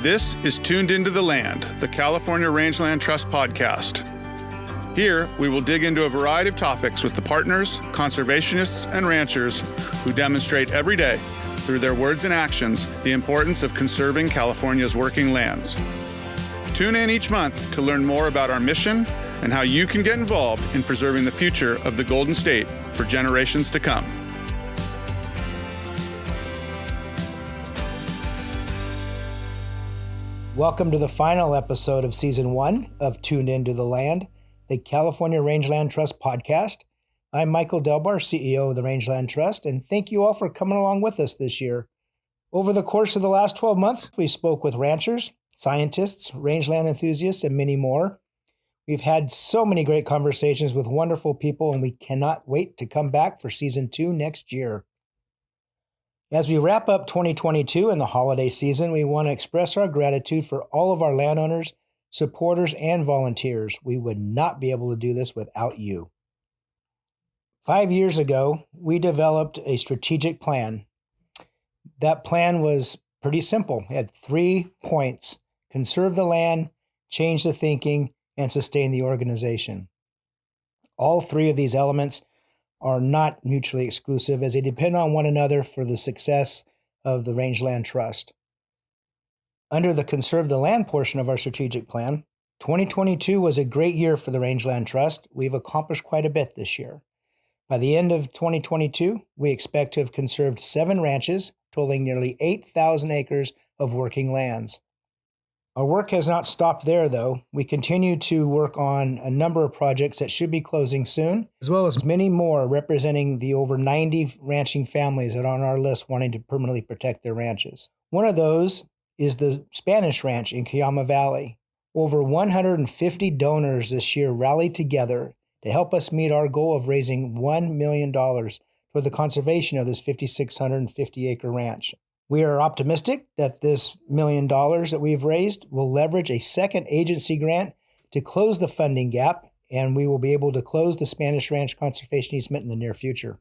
This is Tuned Into the Land, the California Rangeland Trust podcast. Here, we will dig into a variety of topics with the partners, conservationists, and ranchers who demonstrate every day, through their words and actions, the importance of conserving California's working lands. Tune in each month to learn more about our mission and how you can get involved in preserving the future of the Golden State for generations to come. Welcome to the final episode of Season 1 of Tuned Into the Land, the California Rangeland Trust podcast. I'm Michael Delbar, CEO of the Rangeland Trust, and thank you all for coming along with us this year. Over the course of the last 12 months, we spoke with ranchers, scientists, rangeland enthusiasts, and many more. We've had so many great conversations with wonderful people, and we cannot wait to come back for Season 2 next year. As we wrap up 2022 and the holiday season, we want to express our gratitude for all of our landowners, supporters, and volunteers. We would not be able to do this without you. 5 years ago, we developed a strategic plan. That plan was pretty simple. It had 3 points: conserve the land, change the thinking, and sustain the organization. All 3 of these elements are not mutually exclusive, as they depend on one another for the success of the Rangeland Trust. Under the Conserve the Land portion of our strategic plan, 2022 was a great year for the Rangeland Trust. We've accomplished quite a bit this year. By the end of 2022, we expect to have conserved 7 ranches, totaling nearly 8,000 acres of working lands. Our work has not stopped there, though. We continue to work on a number of projects that should be closing soon, as well as many more representing the over 90 ranching families that are on our list wanting to permanently protect their ranches. One of those is the Spanish Ranch in Cuyama Valley. Over 150 donors this year rallied together to help us meet our goal of raising $1 million for the conservation of this 5,650-acre ranch. We are optimistic that this $1 million that we've raised will leverage a second agency grant to close the funding gap, and we will be able to close the Spanish Ranch conservation easement in the near future.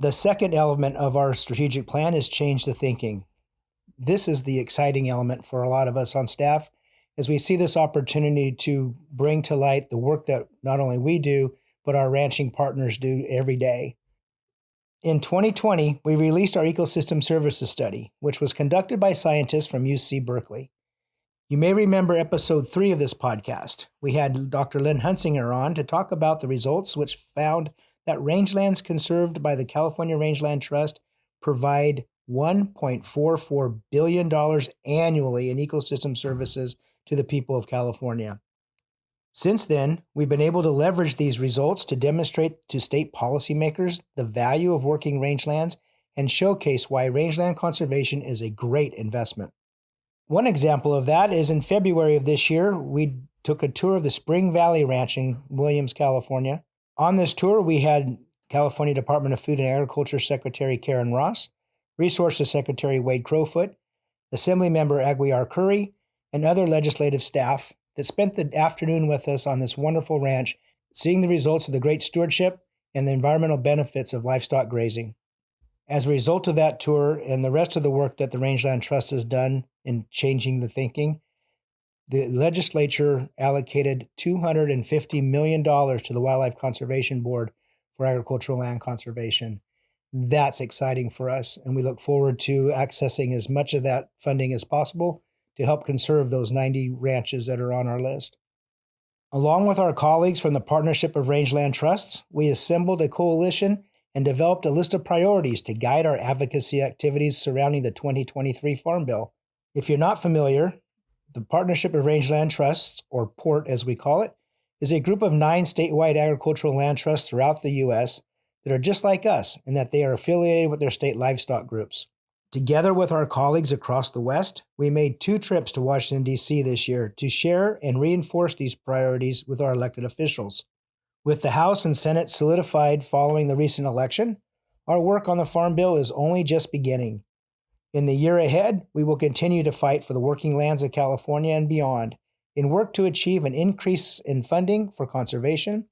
The second element of our strategic plan is change the thinking. This is the exciting element for a lot of us on staff, as we see this opportunity to bring to light the work that not only we do, but our ranching partners do every day. In 2020, we released our Ecosystem Services Study, which was conducted by scientists from UC Berkeley. You may remember episode 3 of this podcast. We had Dr. Lynn Hunsinger on to talk about the results, which found that rangelands conserved by the California Rangeland Trust provide $1.44 billion annually in ecosystem services to the people of California. Since then, we've been able to leverage these results to demonstrate to state policymakers the value of working rangelands and showcase why rangeland conservation is a great investment. One example of that is in February of this year, we took a tour of the Spring Valley Ranch in Williams, California. On this tour, we had California Department of Food and Agriculture Secretary Karen Ross, Resources Secretary Wade Crowfoot, Assemblymember Aguiar Curry, and other legislative staff that spent the afternoon with us on this wonderful ranch, seeing the results of the great stewardship and the environmental benefits of livestock grazing. As a result of that tour and the rest of the work that the Rangeland Trust has done in changing the thinking, the legislature allocated $250 million to the Wildlife Conservation Board for agricultural land conservation. That's exciting for us, and we look forward to accessing as much of that funding as possible to help conserve those 90 ranches that are on our list. Along with our colleagues from the Partnership of Rangeland Trusts, we assembled a coalition and developed a list of priorities to guide our advocacy activities surrounding the 2023 Farm Bill. If you're not familiar, the Partnership of Rangeland Trusts, or PORT as we call it, is a group of 9 statewide agricultural land trusts throughout the U.S. that are just like us in that they are affiliated with their state livestock groups. Together with our colleagues across the West, we made 2 trips to Washington, D.C. this year to share and reinforce these priorities with our elected officials. With the House and Senate solidified following the recent election, our work on the Farm Bill is only just beginning. In the year ahead, we will continue to fight for the working lands of California and beyond, and work to achieve an increase in funding for conservation,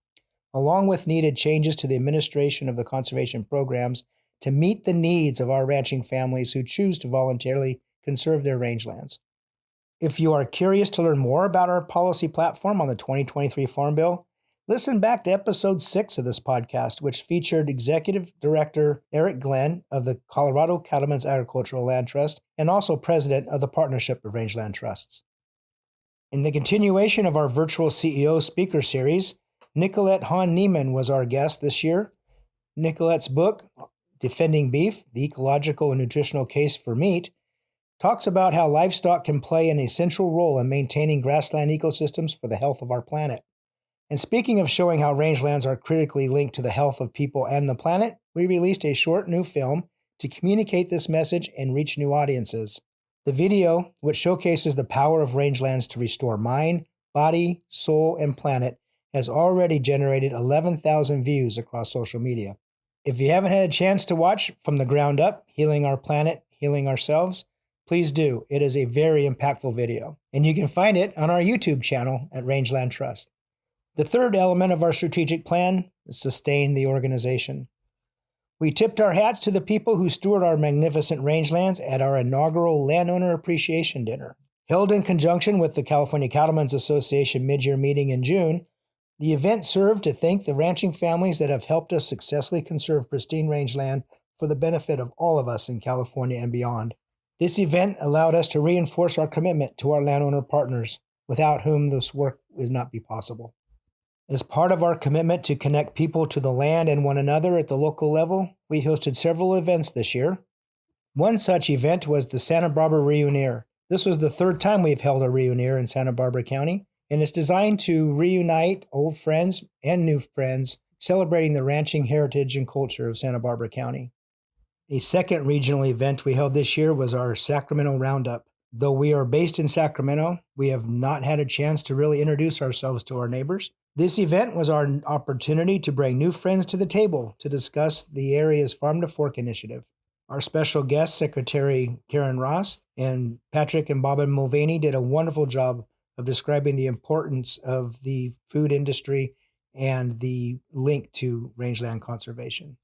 along with needed changes to the administration of the conservation programs to meet the needs of our ranching families who choose to voluntarily conserve their rangelands. If you are curious to learn more about our policy platform on the 2023 Farm Bill, listen back to episode 6 of this podcast, which featured Executive Director Eric Glenn of the Colorado Cattlemen's Agricultural Land Trust and also President of the Partnership of Rangeland Trusts. In the continuation of our virtual CEO speaker series, Nicolette Hahn Niemann was our guest this year. Nicolette's book, Defending Beef, the Ecological and Nutritional Case for Meat, talks about how livestock can play an essential role in maintaining grassland ecosystems for the health of our planet. And speaking of showing how rangelands are critically linked to the health of people and the planet, we released a short new film to communicate this message and reach new audiences. The video, which showcases the power of rangelands to restore mind, body, soul, and planet, has already generated 11,000 views across social media. If you haven't had a chance to watch From the Ground Up, Healing Our Planet, Healing Ourselves, please do. It is a very impactful video, and you can find it on our YouTube channel at Rangeland Trust. The third element of our strategic plan is sustain the organization. We tipped our hats to the people who steward our magnificent rangelands at our inaugural Landowner Appreciation Dinner. Held in conjunction with the California Cattlemen's Association mid-year meeting in June, the event served to thank the ranching families that have helped us successfully conserve pristine rangeland for the benefit of all of us in California and beyond. This event allowed us to reinforce our commitment to our landowner partners, without whom this work would not be possible. As part of our commitment to connect people to the land and one another at the local level, we hosted several events this year. One such event was the Santa Barbara Reunier. This was the third time we've held a Reunier in Santa Barbara County, and it's designed to reunite old friends and new friends, celebrating the ranching heritage and culture of Santa Barbara County. A second regional event we held this year was our Sacramento Roundup. Though we are based in Sacramento, we have not had a chance to really introduce ourselves to our neighbors. This event was our opportunity to bring new friends to the table to discuss the area's Farm to Fork initiative. Our special guest, Secretary Karen Ross, and Patrick and Bobbin Mulvaney did a wonderful job of describing the importance of the food industry and the link to rangeland conservation.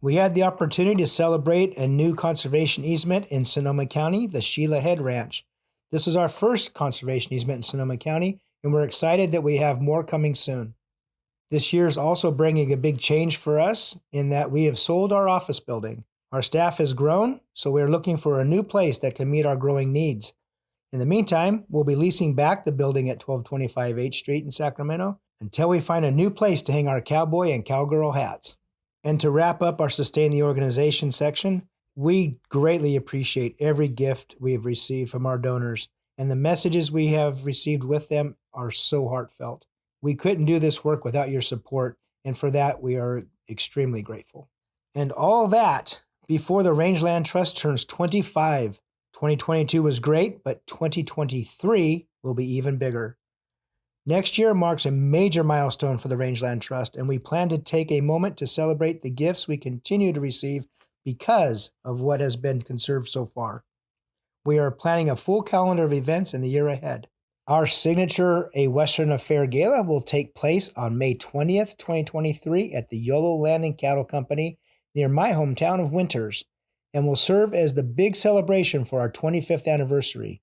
We had the opportunity to celebrate a new conservation easement in Sonoma County, the Sheila Head Ranch. This was our first conservation easement in Sonoma County, and we're excited that we have more coming soon. This year is also bringing a big change for us in that we have sold our office building. Our staff has grown, so we're looking for a new place that can meet our growing needs. In the meantime, we'll be leasing back the building at 1225 H Street in Sacramento until we find a new place to hang our cowboy and cowgirl hats. And to wrap up our Sustain the Organization section, we greatly appreciate every gift we have received from our donors, and the messages we have received with them are so heartfelt. We couldn't do this work without your support, and for that we are extremely grateful. And all that before the Rangeland Trust turns 25. 2022 was great, but 2023 will be even bigger. Next year marks a major milestone for the Rangeland Trust, and we plan to take a moment to celebrate the gifts we continue to receive because of what has been conserved so far. We are planning a full calendar of events in the year ahead. Our signature A Western Affair Gala will take place on May 20th, 2023 at the YOLO Land and Cattle Company near my hometown of Winters, and will serve as the big celebration for our 25th anniversary.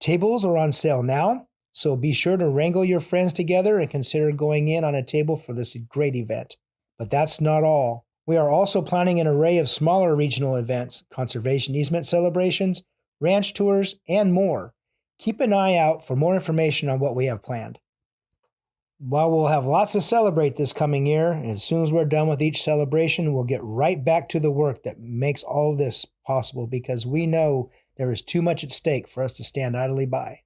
Tables are on sale now, so be sure to wrangle your friends together and consider going in on a table for this great event. But that's not all. We are also planning an array of smaller regional events, conservation easement celebrations, ranch tours, and more. Keep an eye out for more information on what we have planned. While we'll have lots to celebrate this coming year, and as soon as we're done with each celebration, we'll get right back to the work that makes all this possible, because we know there is too much at stake for us to stand idly by.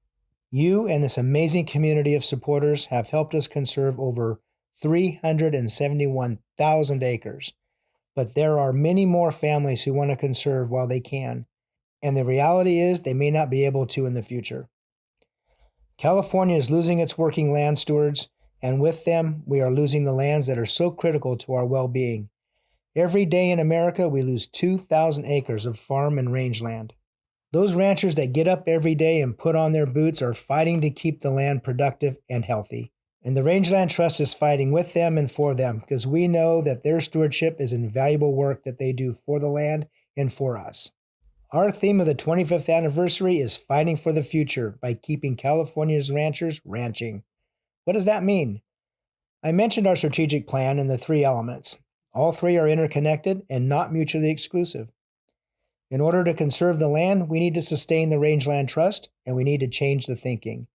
You and this amazing community of supporters have helped us conserve over 371,000 acres. But there are many more families who want to conserve while they can, and the reality is they may not be able to in the future. California is losing its working land stewards, and with them, we are losing the lands that are so critical to our well-being. Every day in America, we lose 2,000 acres of farm and rangeland. Those ranchers that get up every day and put on their boots are fighting to keep the land productive and healthy. And the Rangeland Trust is fighting with them and for them, because we know that their stewardship is invaluable work that they do for the land and for us. Our theme of the 25th anniversary is Fighting for the Future by keeping California's ranchers ranching. What does that mean? I mentioned our strategic plan and the three elements. All three are interconnected and not mutually exclusive. In order to conserve the land, we need to sustain the Rangeland Trust, and we need to change the thinking.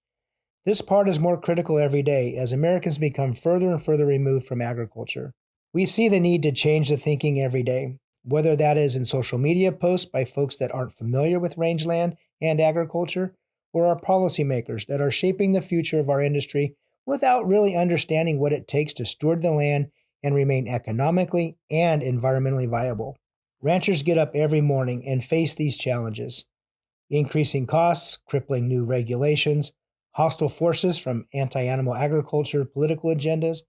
This part is more critical every day as Americans become further and further removed from agriculture. We see the need to change the thinking every day, whether that is in social media posts by folks that aren't familiar with rangeland and agriculture, or our policymakers that are shaping the future of our industry without really understanding what it takes to steward the land and remain economically and environmentally viable. Ranchers get up every morning and face these challenges: increasing costs, crippling new regulations, hostile forces from anti-animal agriculture political agendas,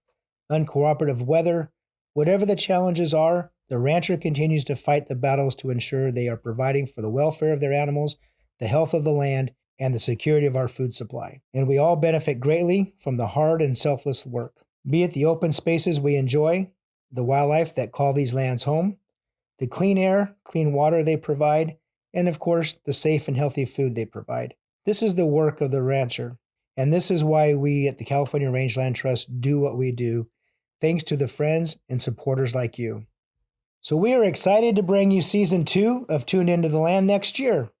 uncooperative weather. Whatever the challenges are, the rancher continues to fight the battles to ensure they are providing for the welfare of their animals, the health of the land, and the security of our food supply. And we all benefit greatly from the hard and selfless work. Be it the open spaces we enjoy, the wildlife that call these lands home, the clean air, clean water they provide, and of course, the safe and healthy food they provide. This is the work of the rancher, and this is why we at the California Rangeland Trust do what we do, thanks to the friends and supporters like you. So we are excited to bring you Season 2 of Tuned Into the Land next year.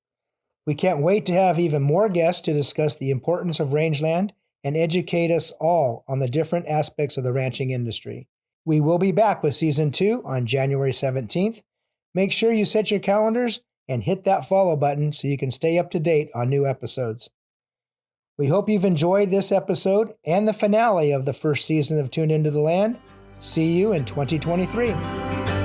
We can't wait to have even more guests to discuss the importance of rangeland and educate us all on the different aspects of the ranching industry. We will be back with Season 2 on January 17th. Make sure you set your calendars and hit that follow button so you can stay up to date on new episodes. We hope you've enjoyed this episode and the finale of the first season of Tuned Into the Land. See you in 2023.